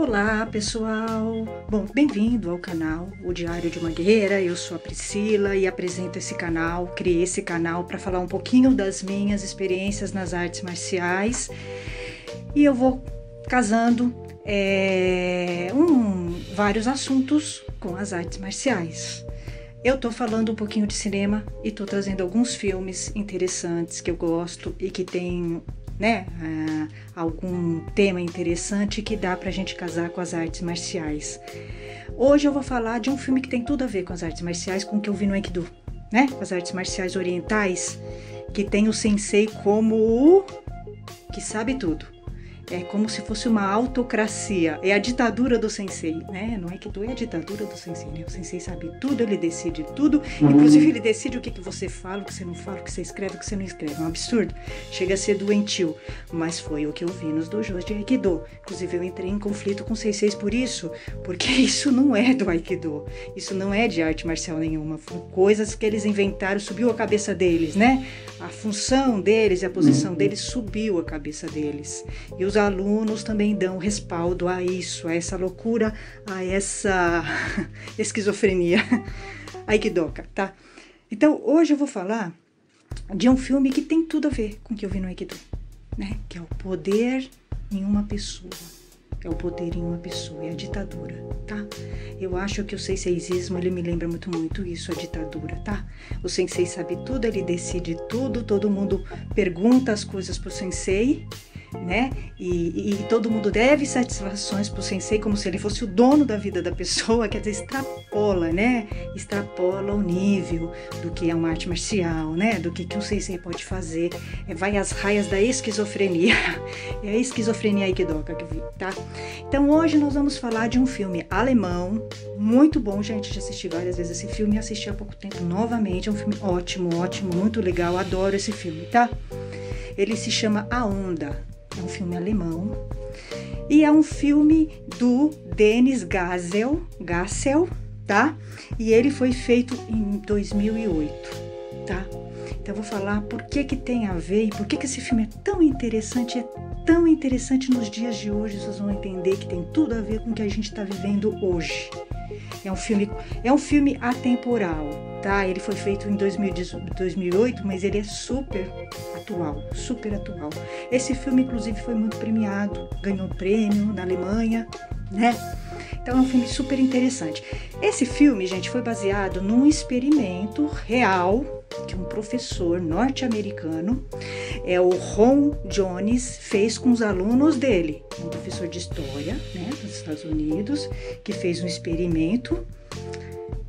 Olá pessoal, bom, bem-vindo ao canal O Diário de uma Guerreira. Eu sou a Priscila e apresento esse canal, criei esse canal para falar um pouquinho das minhas experiências nas artes marciais e eu vou casando vários assuntos com as artes marciais. Eu tô falando um pouquinho de cinema e tô trazendo alguns filmes interessantes que eu gosto e que tem algum tema interessante que dá pra gente casar com as artes marciais. Hoje eu vou falar de um filme que tem tudo a ver com as artes marciais, com o que eu vi no Aikido, com as artes marciais orientais, que tem o sensei como o que sabe tudo. É como se fosse uma autocracia, é a ditadura do sensei, né? No Aikido é a ditadura do sensei, né? O sensei sabe tudo, ele decide tudo, inclusive ele decide o que você fala, o que você não fala, o que você escreve, o que você não escreve. É um absurdo, chega a ser doentio, mas foi o que eu vi nos dojos de Aikido. Inclusive eu entrei em conflito com os senseis por isso, porque isso não é do Aikido, isso não é de arte marcial nenhuma, foram coisas que eles inventaram, subiu a cabeça deles, né? A função deles e a posição deles subiu a cabeça deles. E os alunos também dão respaldo a isso, a essa loucura, a essa esquizofrenia aikidoka, tá? Então, hoje eu vou falar de um filme que tem tudo a ver com o que eu vi no Aikido, né? Que é o poder em uma pessoa. É o poder em uma pessoa, é a ditadura, tá? Eu acho que o senseismo, ele me lembra muito isso, a ditadura, tá? O sensei sabe tudo, ele decide tudo, todo mundo pergunta as coisas pro sensei, né? E todo mundo deve satisfações pro sensei como se ele fosse o dono da vida da pessoa, quer dizer, extrapola, né? Extrapola o nível do que é uma arte marcial, né? Do que um sensei pode fazer, vai às raias da esquizofrenia, é a esquizofrenia aikidoka que eu vi, tá? Então hoje nós vamos falar de um filme alemão, muito bom, gente, já assisti várias vezes esse filme e assisti há pouco tempo novamente, é um filme ótimo, muito legal, adoro esse filme, tá? Ele se chama A Onda. É um filme alemão e é um filme do Dennis Gassel, tá? E ele foi feito em 2008, tá? Então eu vou falar por que tem a ver e por que esse filme é tão interessante nos dias de hoje. Vocês vão entender que tem tudo a ver com o que a gente está vivendo hoje. É um filme atemporal, tá? Ele foi feito em 2008, mas ele é super atual. Esse filme, inclusive, foi muito premiado, ganhou prêmio na Alemanha, né? Então é um filme super interessante. Esse filme, gente, foi baseado num experimento real que um professor norte-americano, o Ron Jones, fez com os alunos dele. Um professor de história, né, dos Estados Unidos, que fez um experimento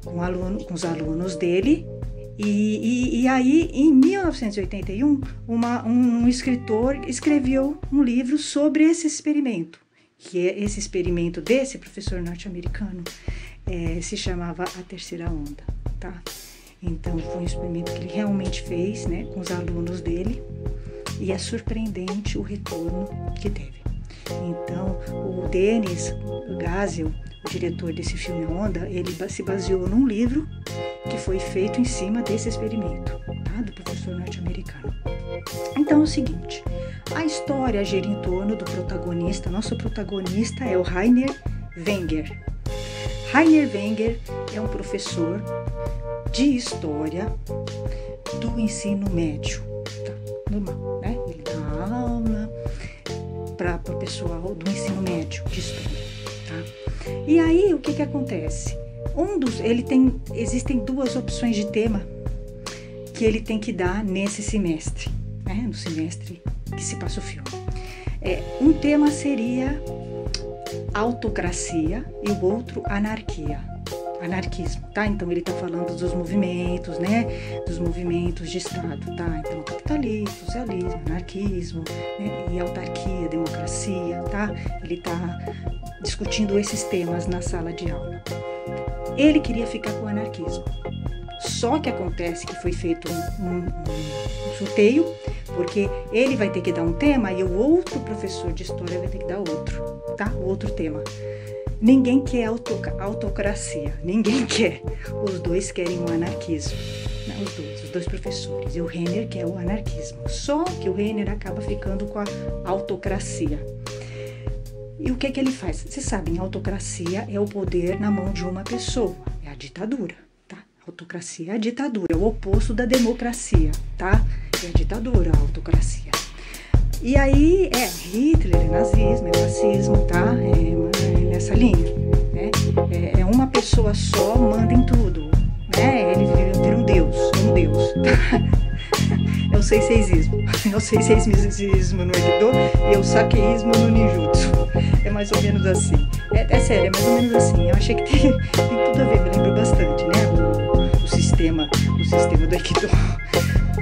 com os alunos dele. E aí, em 1981, um escritor escreveu um livro sobre esse experimento, que é esse experimento desse professor norte-americano, se chamava A Terceira Onda, tá? Então, foi um experimento que ele realmente fez, né, com os alunos dele, e é surpreendente o retorno que teve. Então, o Dennis Gassel, o diretor desse filme Onda, ele se baseou num livro que foi feito em cima desse experimento, tá? Do professor norte-americano. Então é o seguinte, a história gira em torno do protagonista. Nosso protagonista é o Rainer Wenger. Rainer Wenger é um professor de história do ensino médio, tá? Normal, né? Ele dá aula para o pessoal do ensino médio de história, tá? E aí o que acontece? Existem duas opções de tema que ele tem que dar nesse semestre, né? No semestre que se passa o filme. Um tema seria autocracia e o outro anarquismo, tá? Então ele tá falando dos movimentos, né? Dos movimentos de Estado, tá? Então capitalismo, socialismo, anarquismo, né? E autarquia, democracia, tá? Ele tá discutindo esses temas na sala de aula. Ele queria ficar com o anarquismo. Só que acontece que foi feito um sorteio, porque ele vai ter que dar um tema e o outro professor de história vai ter que dar outro, tá? Outro tema. Ninguém quer autocracia, ninguém quer. Os dois querem o anarquismo. Os dois professores. E o Renner quer o anarquismo. Só que o Renner acaba ficando com a autocracia. E o que ele faz? Vocês sabem, a autocracia é o poder na mão de uma pessoa, é a ditadura, tá? A autocracia é a ditadura, é o oposto da democracia, tá? É a ditadura, a autocracia. E aí Hitler, é nazismo, é fascismo, tá? É nessa linha, né? É uma pessoa só, manda em tudo, né? Ele vira um deus, É o seiseismo, é o seiseismo no Aikido e é o sakeísmo no ninjutsu. É mais ou menos assim. É sério, é mais ou menos assim. Eu achei que tem tudo a ver, me lembrou bastante, né? O sistema do Aikido.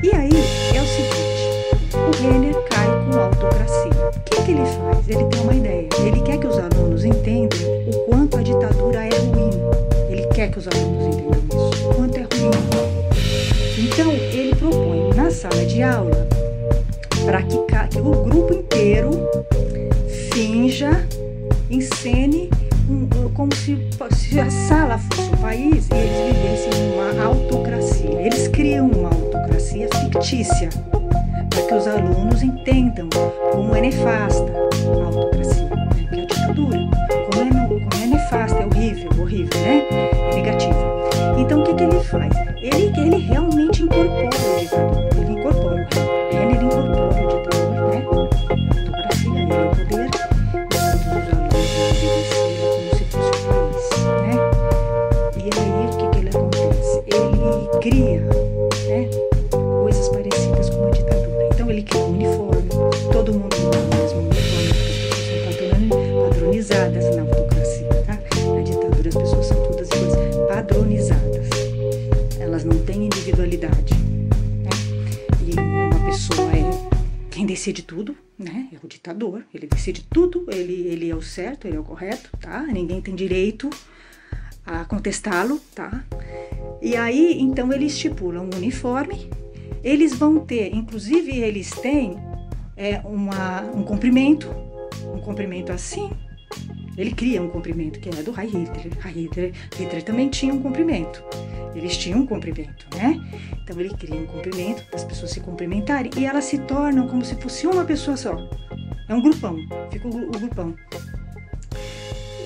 E aí é o seguinte, o Renner cai com a autocracia. O que ele faz? Ele tem uma ideia. Ele quer que os alunos entendam o quanto a ditadura é ruim. Ele quer que os alunos entendam isso, o quanto é ruim. Então, ele propõe na sala de aula para que o grupo inteiro finja, encene como se a sala fosse um país e eles vivessem uma autocracia. Eles criam uma autocracia fictícia para que os alunos entendam como é nefasta a autocracia, né? Que é a ditadura, como é nefasta, é horrível, né? É negativa. Então, o que ele faz? Ele realmente incorpora o ditador. Ele incorpora o Renner, ele incorpora o ditador, né? A autocracia, ele é o poder, e todos os alunos obedeceram como se fosse um país, né? E aí, o que ele acontece? Ele cria, né, coisas parecidas com a ditadura. Então, ele cria um uniforme, todo mundo usa o mesmo uniforme, porque as pessoas são padronizadas na autocracia, tá? Na ditadura, as pessoas são todas iguais, padronizadas. Elas não têm individualidade, né? E uma pessoa é quem decide tudo, né? É o ditador, ele decide tudo, ele é o certo, ele é o correto, tá? Ninguém tem direito a contestá-lo, tá? E aí, então, eles estipulam um uniforme, eles vão ter, inclusive eles têm um comprimento assim. Ele cria um comprimento que é do Hitler também tinha um comprimento. Eles tinham um comprimento, né? Então ele cria um comprimento para as pessoas se cumprimentarem e elas se tornam como se fosse uma pessoa só. É um grupão, fica o grupão.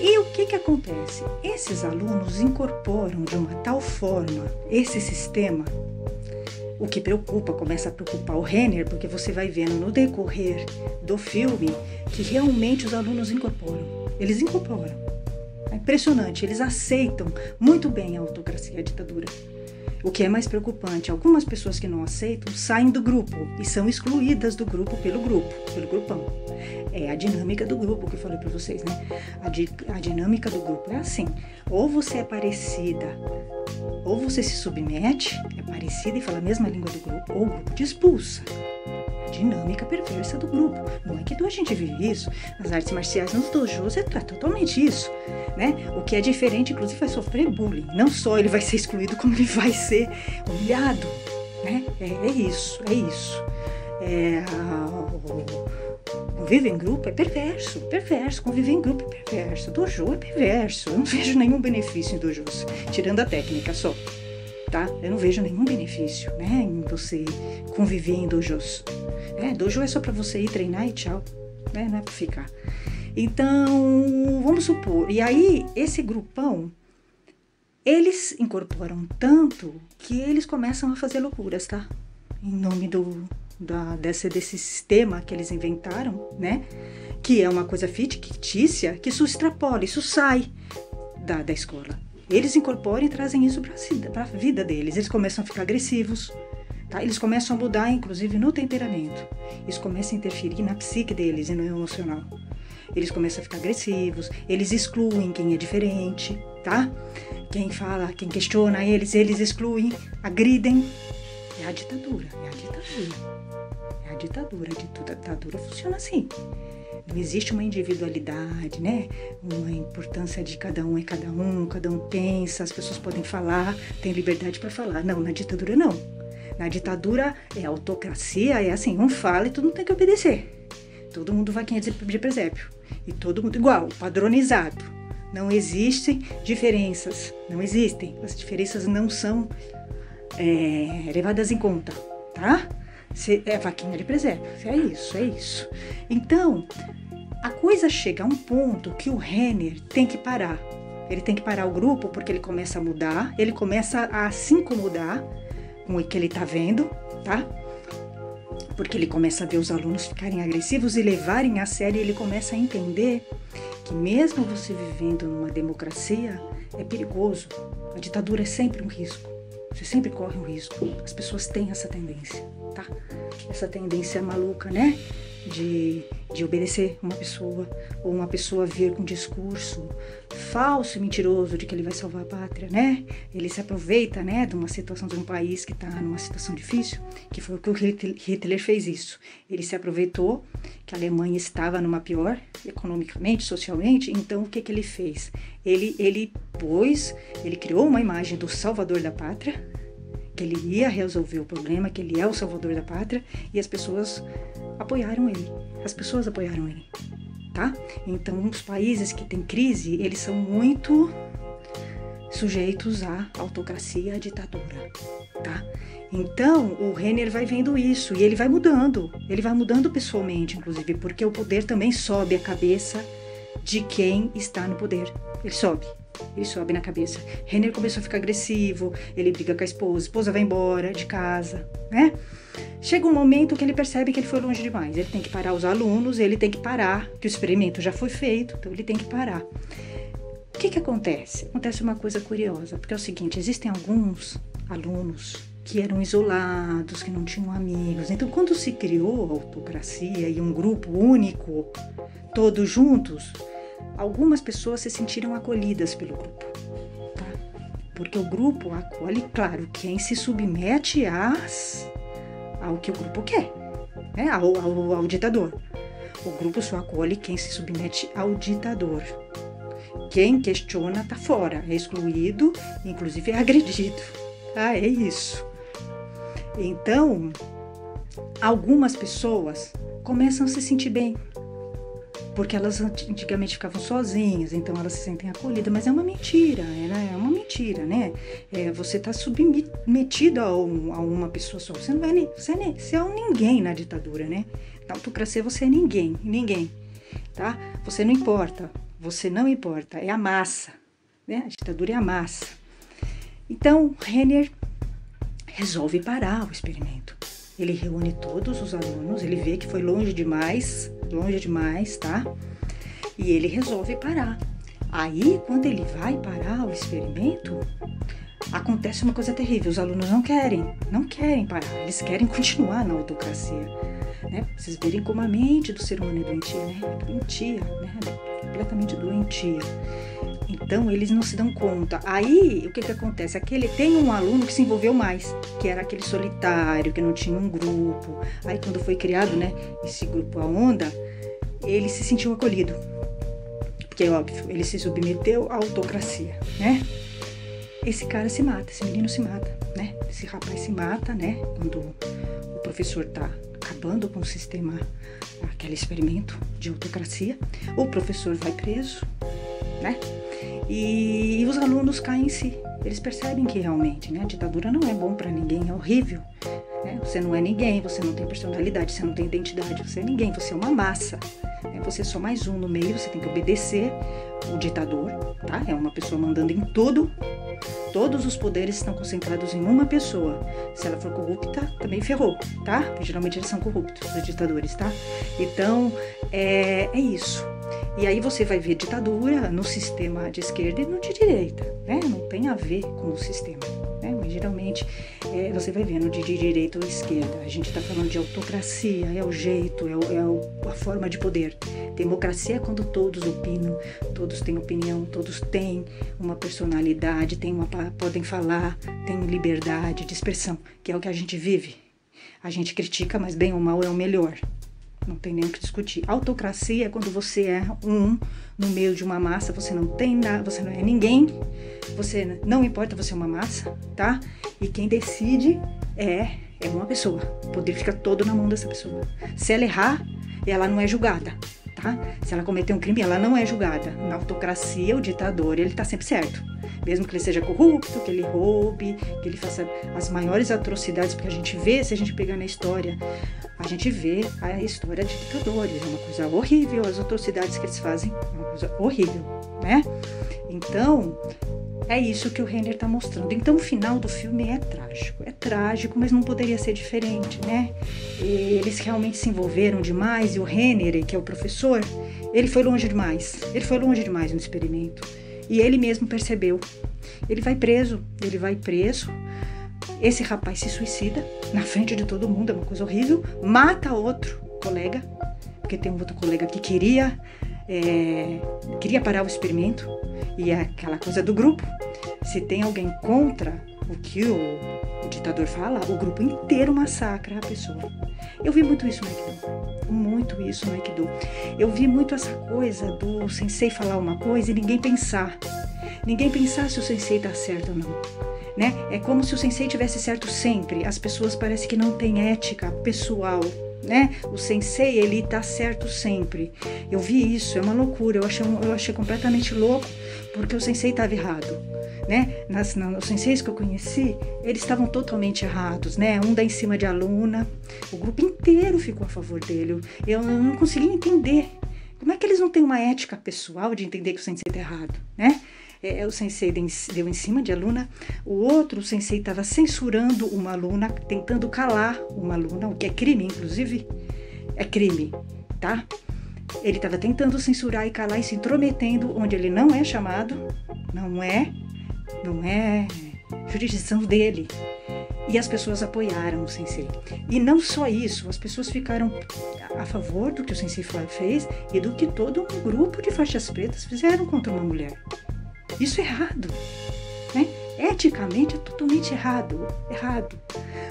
E o que acontece? Esses alunos incorporam de uma tal forma esse sistema, o que começa a preocupar o Renner, porque você vai vendo no decorrer do filme que realmente os alunos incorporam. Eles incorporam. É impressionante, eles aceitam muito bem a autocracia e a ditadura. O que é mais preocupante, algumas pessoas que não aceitam saem do grupo e são excluídas do grupo pelo grupão. É a dinâmica do grupo que eu falei para vocês, né? A dinâmica do grupo é assim, ou você é parecida, ou você se submete, é parecida e fala a mesma língua do grupo, ou o grupo te expulsa. Dinâmica perversa do grupo. No Aikido a gente vive isso, nas artes marciais, nos dojos é totalmente isso, né? O que é diferente, inclusive, vai sofrer bullying. Não só ele vai ser excluído, como ele vai ser humilhado, né? É isso. Conviver em grupo é perverso. Conviver em grupo é perverso. Dojo é perverso. Eu não vejo nenhum benefício em dojos, tirando a técnica só, tá? Eu não vejo nenhum benefício, né, em você conviver em dojos. Dojo é só para você ir treinar e tchau, né? Não é para ficar. Então, vamos supor, e aí esse grupão, eles incorporam tanto que eles começam a fazer loucuras, tá? Em nome desse sistema que eles inventaram, né? Que é uma coisa fictícia, que isso extrapola, isso sai da escola. Eles incorporam e trazem isso para a vida deles. Eles começam a ficar agressivos, tá? Eles começam a mudar, inclusive, no temperamento. Isso começa a interferir na psique deles e no emocional. Eles começam a ficar agressivos, eles excluem quem é diferente, tá? Quem fala, quem questiona eles excluem, agridem. É a ditadura. A ditadura funciona assim. Não existe uma individualidade, né? Uma importância de cada um cada um pensa, as pessoas podem falar, tem liberdade para falar. Não, na ditadura não. Na ditadura é autocracia, é assim, um fala e todo mundo tem que obedecer. Todo mundo vai quem é de presépio. E todo mundo igual, padronizado. Não existem diferenças, não existem. As diferenças não são levadas em conta, tá? É vaquinha de presépio, é isso. Então, A coisa chega a um ponto que o Renner tem que parar. Ele tem que parar o grupo porque ele começa a mudar, ele começa a se incomodar com o que ele está vendo, tá? Porque ele começa a ver os alunos ficarem agressivos e levarem a sério, e ele começa a entender que mesmo você vivendo numa democracia, é perigoso. A ditadura é sempre um risco. Você sempre corre um risco. As pessoas têm essa tendência, tá? Essa tendência maluca, né? De obedecer uma pessoa, ou uma pessoa vir com um discurso falso e mentiroso de que ele vai salvar a pátria, né? Ele se aproveita, né, de uma situação de um país que está numa situação difícil, que foi o que o Hitler fez isso. Ele se aproveitou que a Alemanha estava numa pior, economicamente, socialmente, então o que ele fez? Ele criou uma imagem do salvador da pátria, que ele ia resolver o problema, que ele é o salvador da pátria, e as pessoas apoiaram ele. Tá? Então, os países que têm crise, eles são muito sujeitos à autocracia, à ditadura, tá? Então, o Renner vai vendo isso e ele vai mudando pessoalmente, inclusive, porque o poder também sobe a cabeça de quem está no poder. Ele sobe na cabeça. Renner começou a ficar agressivo, ele briga com a esposa vai embora de casa, né? Chega um momento que ele percebe que ele foi longe demais, ele tem que parar os alunos, ele tem que parar, que o experimento já foi feito, então ele tem que parar. O que acontece? Acontece uma coisa curiosa, porque é o seguinte, existem alguns alunos que eram isolados, que não tinham amigos, então quando se criou a autocracia e um grupo único, todos juntos, algumas pessoas se sentiram acolhidas pelo grupo, tá? Porque o grupo acolhe, claro, quem se submete ao que o grupo quer, né? ao ditador. O grupo só acolhe quem se submete ao ditador. Quem questiona está fora, é excluído, inclusive é agredido. Ah, é isso. Então, algumas pessoas começam a se sentir bem, porque elas antigamente ficavam sozinhas, então elas se sentem acolhidas, mas é uma mentira, né? Você está submetido a uma pessoa só, você é um ninguém na ditadura, né? Na autocracia você é ninguém, tá? Você não importa, é a massa, né? A ditadura é a massa. Então, Renner resolve parar o experimento. Ele reúne todos os alunos, ele vê que foi longe demais, tá? E ele resolve parar. Aí, quando ele vai parar o experimento, acontece uma coisa terrível. Os alunos não querem parar, eles querem continuar na autocracia, né? Vocês verem como a mente do ser humano é doentia, né? Completamente doentia. Então, eles não se dão conta. Aí, o que acontece? Tem um aluno que se envolveu mais, que era aquele solitário, que não tinha um grupo. Aí, quando foi criado, né, esse grupo A Onda, ele se sentiu acolhido. Porque, é óbvio, ele se submeteu à autocracia, né? Esse menino se mata, né? Esse rapaz se mata, né? Quando o professor tá acabando com o sistema, aquele experimento de autocracia, o professor vai preso, né? E os alunos caem em si. Eles percebem que realmente, né, a ditadura não é bom para ninguém, é horrível, né? Você não é ninguém, você não tem personalidade, você não tem identidade, você é ninguém, você é uma massa, né? Você é só mais um no meio, você tem que obedecer o ditador, tá? É uma pessoa mandando em tudo. Todos os poderes estão concentrados em uma pessoa. Se ela for corrupta, também ferrou, tá? Porque geralmente eles são corruptos, os ditadores, tá? Então, é isso. E aí você vai ver ditadura no sistema de esquerda e no de direita, né? Não tem a ver com o sistema, né? Mas geralmente você vai ver no de direita ou esquerda. A gente está falando de autocracia, é o jeito, a forma de poder. Democracia é quando todos opinam, todos têm opinião, todos têm uma personalidade, podem falar, têm liberdade de expressão, que é o que a gente vive. A gente critica, mas bem ou mal é o melhor. Não tem nem o que discutir. Autocracia é quando você é no meio de uma massa, você não tem nada, você não é ninguém, você não importa, você é uma massa, tá? E quem decide é uma pessoa. O poder fica todo na mão dessa pessoa. Se ela errar, ela não é julgada, tá? Se ela cometer um crime, ela não é julgada. Na autocracia, o ditador, ele tá sempre certo. Mesmo que ele seja corrupto, que ele roube, que ele faça as maiores atrocidades, porque a gente vê, se a gente pegar na história, a gente vê a história de ditadores, é uma coisa horrível, as atrocidades que eles fazem é uma coisa horrível, né? Então, é isso que o Renner está mostrando. Então, o final do filme é trágico, mas não poderia ser diferente, né? Eles realmente se envolveram demais e o Renner, que é o professor, ele foi longe demais no experimento. E ele mesmo percebeu. Ele vai preso. Esse rapaz se suicida na frente de todo mundo, é uma coisa horrível. Mata outro colega, porque tem um outro colega que queria parar o experimento. E é aquela coisa do grupo. Se tem alguém contra o que o ditador fala, o grupo inteiro massacra a pessoa. Eu vi muito isso no Aikido. Eu vi muito essa coisa do sensei falar uma coisa e ninguém pensar se o sensei tá certo ou não, né? É como se o sensei tivesse certo sempre. As pessoas parecem que não têm ética pessoal, né? O sensei, ele tá certo sempre. Eu vi isso, é uma loucura. Eu achei completamente louco, porque o sensei estava errado, né? Os senseis que eu conheci, eles estavam totalmente errados, né? Um dá em cima de aluna, o grupo inteiro ficou a favor dele. Eu não consegui entender. Como é que eles não têm uma ética pessoal de entender que o sensei está errado, né? O sensei deu em cima de aluna, o sensei estava censurando uma aluna, tentando calar uma aluna, o que é crime, inclusive, é crime, tá? Ele estava tentando censurar e calar e se intrometendo onde ele não é chamado, não é jurisdição dele. E as pessoas apoiaram o sensei. E não só isso, as pessoas ficaram a favor do que o sensei fez e do que todo um grupo de faixas pretas fizeram contra uma mulher. Isso é errado, né? Eticamente é totalmente errado.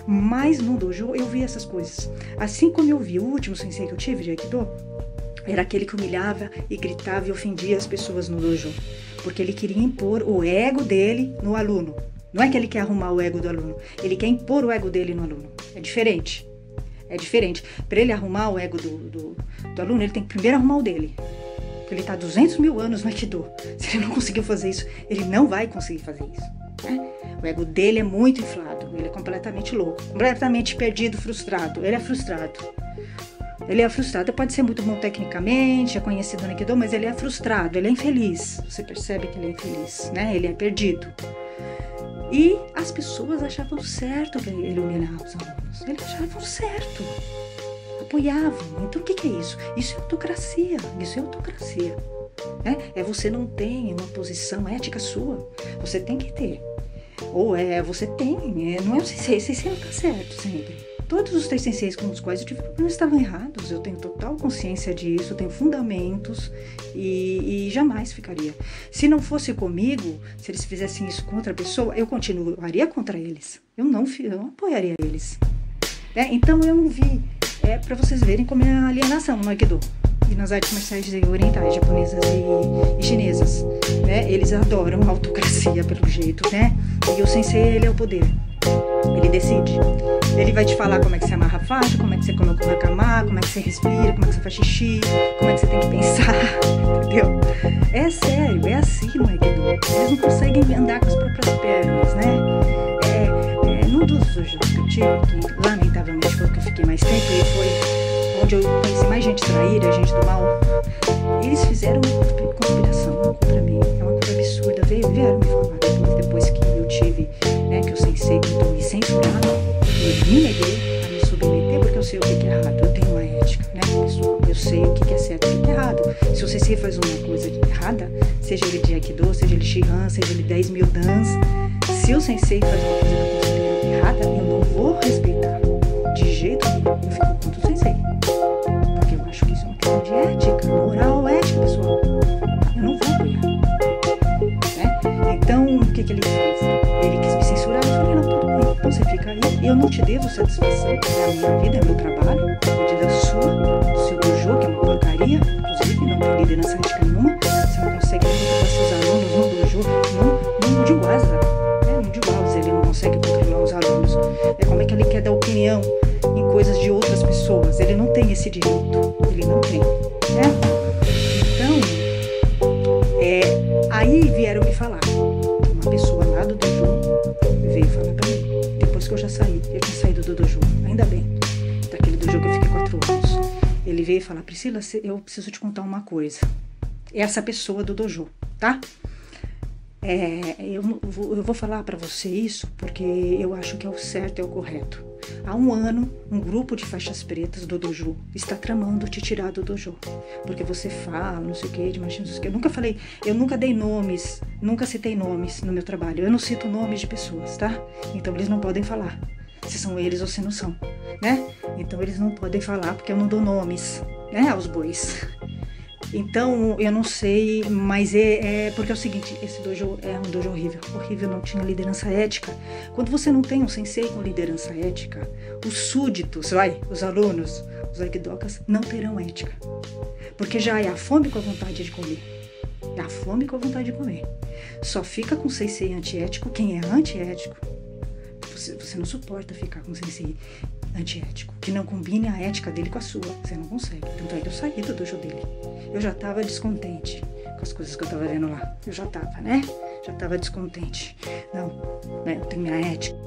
Mas no dojo eu vi essas coisas. Assim como eu vi o último sensei que eu tive de Aikido, era aquele que humilhava e gritava e ofendia as pessoas no dojo. Porque ele queria impor o ego dele no aluno. Não é que ele quer arrumar o ego do aluno, ele quer impor o ego dele no aluno. É diferente. Para ele arrumar o ego do aluno, ele tem que primeiro arrumar o dele. Porque ele está há 200 mil anos no Aikido. Se ele não conseguiu fazer isso, ele não vai conseguir fazer isso, né? O ego dele é muito inflado, ele é completamente louco, completamente perdido, frustrado. Ele é frustrado, pode ser muito bom tecnicamente, é conhecido no Aikido, mas ele é frustrado, ele é infeliz. Você percebe que ele é infeliz, né? Ele é perdido. E as pessoas achavam certo que ele humilhar os alunos. Eles achavam certo. Apoiavam. Então o que é isso? Isso é autocracia. Né? Você não tem uma posição ética sua. Você tem que ter. Ou você tem. Não é o sensei. Sensei não está certo sempre. Todos os 3 senseis com os quais eu tive problemas estavam errados. Eu tenho total consciência disso, eu tenho fundamentos e jamais ficaria. Se não fosse comigo, se eles fizessem isso contra a pessoa, eu continuaria contra eles. Eu não apoiaria eles. Então eu não vi. Para vocês verem como é a alienação no Aikido e nas artes marciais orientais, japonesas e chinesas. Né? Eles adoram a autocracia pelo jeito, né? E o sensei, ele é o poder. Ele decide. Ele vai te falar como é que você amarra a faixa, como é que você coloca o nakama, como é que você respira, como é que você faz xixi, como é que você tem que pensar, entendeu? É sério, é assim no Aikido. Eles não conseguem andar com as próprias pernas, né? Num dos dojos que eu tive, que lamentavelmente foi o que eu fiquei mais tempo, e foi onde eu conheci mais gente traíra, gente do mal, eles fizeram uma conspiração contra mim. É uma coisa absurda. Vieram me falar depois que eu tive, né, que o sensei tentou me censurar, eu me neguei a me submeter porque eu sei o que é errado. Eu tenho uma ética, né, pessoal? Eu sei o que é certo e o que é errado. Se o sensei faz uma coisa errada, seja ele de Aikido, seja ele Shihan, seja ele 10 mil dans, se o sensei faz uma coisa que eu considero errada, eu não vou respeitar. De jeito nenhum, eu fico contra o sensei. Porque eu acho que isso é uma questão de ética, moral, ética, pessoal. Eu não vou apoiar. Né? Então, o que ele fez? Ele quis me censurar. Eu falei, não, tudo bem. Então você fica aí. Eu não te devo satisfação. É a minha vida, é meu trabalho. Eu te devo a sua, do seu dojo, que é uma porcaria. Inclusive, não tem liderança ética nenhuma. Você não consegue nem controlar seus alunos no dojo, no Jiwaza. No Jiwaza, ele não consegue controlar os alunos. Como é que ele quer dar opinião em coisas de outras pessoas? Ele não tem esse direito. Ele não tem. Né? Então, aí vieram me falar. Uma pessoa lá do dojo veio falar pra mim. Depois que eu já saí. Eu tinha saído do dojo. Ainda bem. Daquele dojo que eu fiquei veio falar, Priscila, eu preciso te contar uma coisa. Essa pessoa do dojo, tá? Eu vou falar para você isso porque eu acho que é o certo, é o correto. Há um ano, um grupo de faixas pretas do dojo está tramando te tirar do dojo. Porque você fala, não sei o que, de machismo, não sei o que. Eu nunca dei nomes, nunca citei nomes no meu trabalho. Eu não cito nomes de pessoas, tá? Então eles não podem falar se são eles ou se não são, né? Então eles não podem falar porque eu não dou nomes, né, aos bois. Então, eu não sei, mas porque é o seguinte, esse dojo é um dojo horrível, não tinha liderança ética. Quando você não tem um sensei com liderança ética, os súditos, os alunos, os aikidokas, não terão ética. Porque já é a fome com a vontade de comer. É a fome com a vontade de comer. Só fica com sensei antiético quem é antiético. Você não suporta ficar com sensei antiético, que não combine a ética dele com a sua. Você não consegue. Tanto é que eu saí do dojo dele. Eu já tava descontente com as coisas que eu tava vendo lá. Eu já tava, né? Já tava descontente. Não, né? Eu tenho minha ética.